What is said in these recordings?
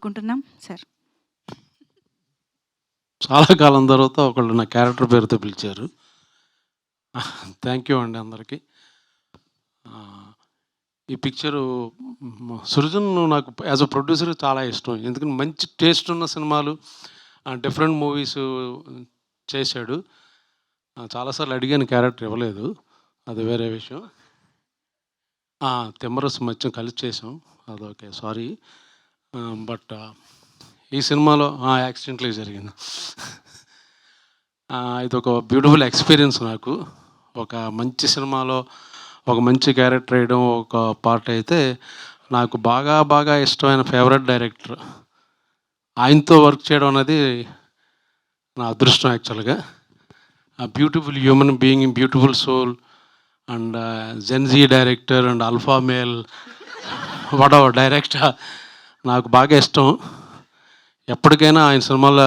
కోరుకుంటున్నాం సార్. చాలా కాలం తర్వాత ఒకళ్ళు నా క్యారెక్టర్ పేరుతో పిలిచారు. థ్యాంక్ యూ అండి అందరికీ. ఈ పిక్చరు సృజన్ నాకు యాజ్ అ ప్రొడ్యూసర్ చాలా ఇష్టం. ఎందుకంటే మంచి టేస్ట్ ఉన్న సినిమాలు, డిఫరెంట్ మూవీస్ చేశాడు. చాలాసార్లు అడిగాను, క్యారెక్టర్ ఇవ్వలేదు, అది వేరే విషయం. తిమ్మరసు మధ్య కలిసి చేసాం, అదొకే, సారీ. బట్ ఈ సినిమాలో యాక్సిడెంట్లీ జరిగింది. ఇది ఒక బ్యూటిఫుల్ ఎక్స్పీరియన్స్ నాకు. ఒక మంచి సినిమాలో ఒక మంచి క్యారెక్టర్ వేయడం ఒక పార్ట్ అయితే, నాకు బాగా బాగా ఇష్టమైన ఫేవరెట్ డైరెక్టర్, ఆయనతో వర్క్ చేయడం అనేది నా అదృష్టం యాక్చువల్గా. Beautiful human being, beautiful soul, and Gen Z director and alpha male whatever director, నాకు బాగా ఇష్టం. ఎప్పటికైనా ఆయన సినిమాలో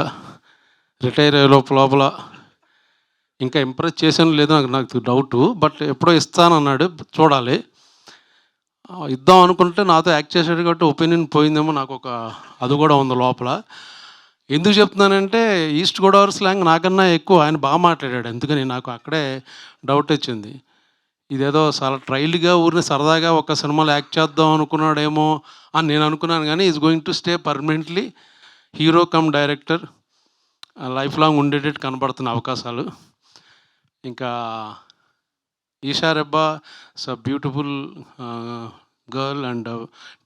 రిటైర్ అయ్యే లోపల ఇంకా ఇంప్రెస్ చేశాను లేదో నాకు డౌటు, బట్ ఎప్పుడో ఇస్తానన్నాడు, చూడాలి. ఇద్దాం అనుకుంటే నాతో యాక్ట్ చేశాడు కాబట్టి ఒపీనియన్ పోయిందేమో, నాకు ఒక అది కూడా ఉంది లోపల. ఎందుకు చెప్తున్నానంటే, ఈస్ట్ గోదావరి స్లాంగ్ నాకన్నా ఎక్కువ ఆయన బాగా మాట్లాడాడు, అందుకని నాకు అక్కడే డౌట్ వచ్చింది. ఇదేదో చాలా ట్రైల్గా ఊరిని సరదాగా ఒక సినిమాలో యాక్ట్ చేద్దాం అనుకున్నాడేమో అని నేను అనుకున్నాను, కానీ is going to stay permanently hero cum director, life long ఉండేటట్టు కనబడుతున్న అవకాశాలు. ఇంకా Eesha Rebba is a beautiful girl and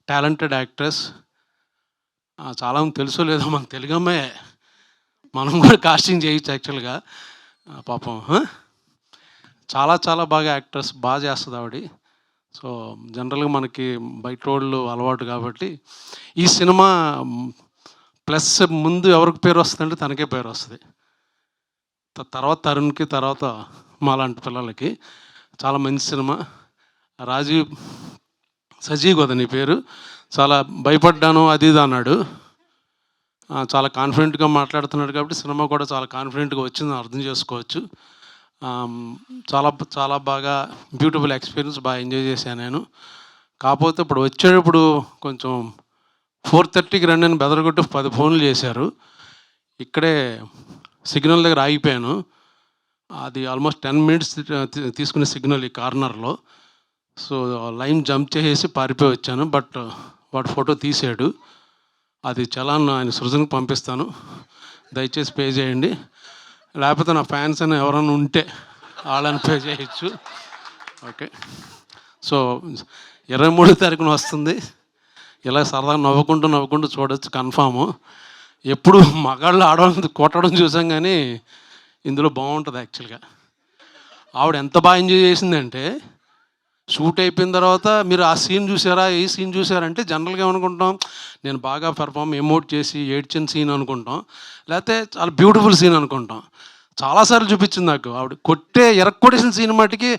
talented actress. చాలామంది తెలుసో లేదో, మన తెలుగు అమ్మాయి, మనం కూడా కాస్టింగ్ చేయొచ్చు యాక్చువల్గా. పాపం చాలా చాలా బాగా యాక్ట్రెస్, బాగా చేస్తుంది ఆవిడ. సో జనరల్గా మనకి బయట వాళ్ళు అలవాటు కాబట్టి, ఈ సినిమా ప్లస్ ముందు ఎవరికి పేరు వస్తుందంటే తనకే పేరు వస్తుంది, తర్వాత తరుణ్కి, తర్వాత మాలాంటి పిల్లలకి. చాలా మంచి సినిమా. రాజీవ్ సజీవ్ కదా నీ పేరు, చాలా భయపడ్డాను అది ఇది అన్నాడు. చాలా కాన్ఫిడెంట్గా మాట్లాడుతున్నాడు కాబట్టి సినిమా కూడా చాలా కాన్ఫిడెంట్గా వచ్చిందని అర్థం చేసుకోవచ్చు. చాలా చాలా బాగా బ్యూటిఫుల్ ఎక్స్పీరియన్స్, బాగా ఎంజాయ్ చేశాను నేను. కాకపోతే ఇప్పుడు వచ్చేటప్పుడు కొంచెం 4:30కి రండి అని బెదరగొట్టి 10 ఫోన్లు చేశారు. ఇక్కడే సిగ్నల్ దగ్గర ఆగిపోయాను. అది ఆల్మోస్ట్ 10 మినిట్స్ తీసుకునే సిగ్నల్ ఈ కార్నర్లో. సో లైన్ జంప్ చేసేసి పారిపోయి వచ్చాను. బట్ వాడు ఫోటో తీసాడు, అది చలాన్ ఆయన సృజన్కి పంపిస్తాను, దయచేసి పే చేయండి. లేకపోతే నా ఫ్యాన్స్ అని ఎవరైనా ఉంటే వాళ్ళని పే చేయొచ్చు. ఓకే. సో 23వ తారీఖున వస్తుంది. ఇలా సరదాగా నవ్వుకుంటూ చూడొచ్చు కన్ఫాము. ఎప్పుడు మగాళ్ళు ఆడవాళ్ళని కొట్టడం చూసాం, కానీ ఇందులో బాగుంటుంది యాక్చువల్గా. ఆవిడ ఎంత బాగా ఎంజాయ్ చేసిందంటే, షూట్ అయిపోయిన తర్వాత మీరు ఆ సీన్ చూసారా, ఈ సీన్ చూసారంటే జనరల్గా ఏమనుకుంటాం, నేను బాగా పెర్ఫామ్ ఎమోట్ చేసి ఏడ్చిన సీన్ అనుకుంటాం, లేకపోతే చాలా బ్యూటిఫుల్ సీన్ అనుకుంటాం. చాలాసార్లు చూపించింది నాకు ఆవిడ ఎరక్కొట్టేసిన సీన్ మటుకి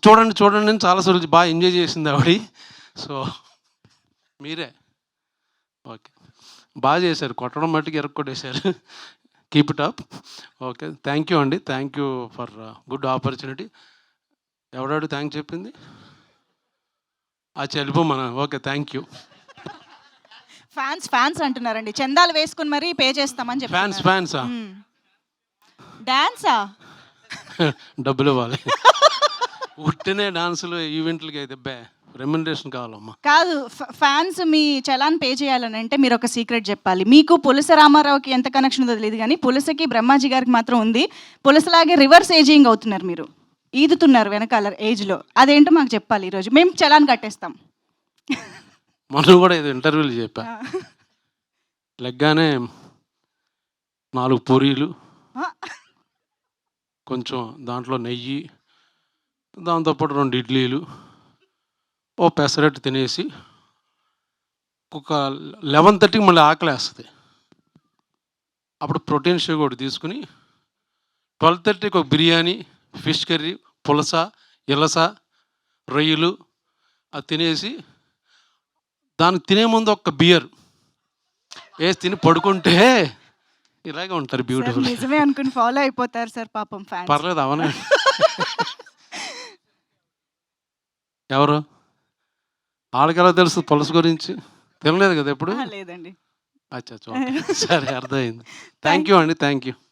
చూడండి అని చాలాసార్లు బాగా ఎంజాయ్ చేసింది ఆవిడ. సో మీరే ఓకే, బాగా చేశారు, కొట్టడం మట్టుకు ఎరక్కొట్టేశారు. Keep it up. Okay, thank you అండి, thank you for good opportunity. ఎవడాడు థ్యాంక్ చెప్పింది? చెల్లిపో మన. Okay, thank you. ఫ్యాన్స్ అంటున్నారండి, చందాలు వేసుకుని మరీ పే చేస్తామని చెప్పి. ఫ్యాన్సా? డాన్సా? డబ్బులు ఇవ్వాలి. ఉట్టినే డాన్సులు ఈవెంట్లకి అయితే రెమ్యునరేషన్ కావాలమ్మా. కాదు, ఫ్యాన్స్ మీ చలాన్ పే చేయాలని అంటే మీరు ఒక సీక్రెట్ చెప్పాలి. మీకు పులస రామారావుకి ఎంత కనెక్షన్ ఉందో తెలియదు, కానీ పులసకి బ్రహ్మాజీ గారికి మాత్రం ఉంది. పులసలాగే రివర్స్ ఏజింగ్ అవుతున్నారు, మీరు ఈదుతున్నారు వెనకాల ఏజ్లో. అదేంటో మాకు చెప్పాలి ఈరోజు, మేము చలాన్ కట్టేస్తాం. మనం కూడా ఇది ఇంటర్వ్యూలు చెప్పా, లెగ్గానే 4 పూరీలు, కొంచెం దాంట్లో నెయ్యి, దాంతోపాటు 2 ఇడ్లీలు, ఓ పెసరట్టు తినేసి ఒక 11:30కి మళ్ళీ ఆకలి వేస్తుంది. అప్పుడు ప్రోటీన్ షేక్ ఒకటి తీసుకుని 12:30కి ఒక బిర్యానీ, ఫిష్ కర్రీ, పులస, ఇలస, రొయ్యలు అది తినేసి, దానికి తినే ముందు ఒక బియర్ వేసి తిని పడుకుంటే ఇలాగే ఉంటారు బ్యూటిఫుల్. నిజమే అనుకుని ఫాలో అయిపోతారు సార్, పాపం ఫ్యాన్స్. పర్లేదు, అవనే. ఎవరు? వాళ్ళకి ఎలా తెలుసు పులస గురించి? తినలేదు కదా ఎప్పుడు? లేదండి. అచ్చా ఓకే. సరే అర్థమైంది. థ్యాంక్ యూ అండి. Thank you.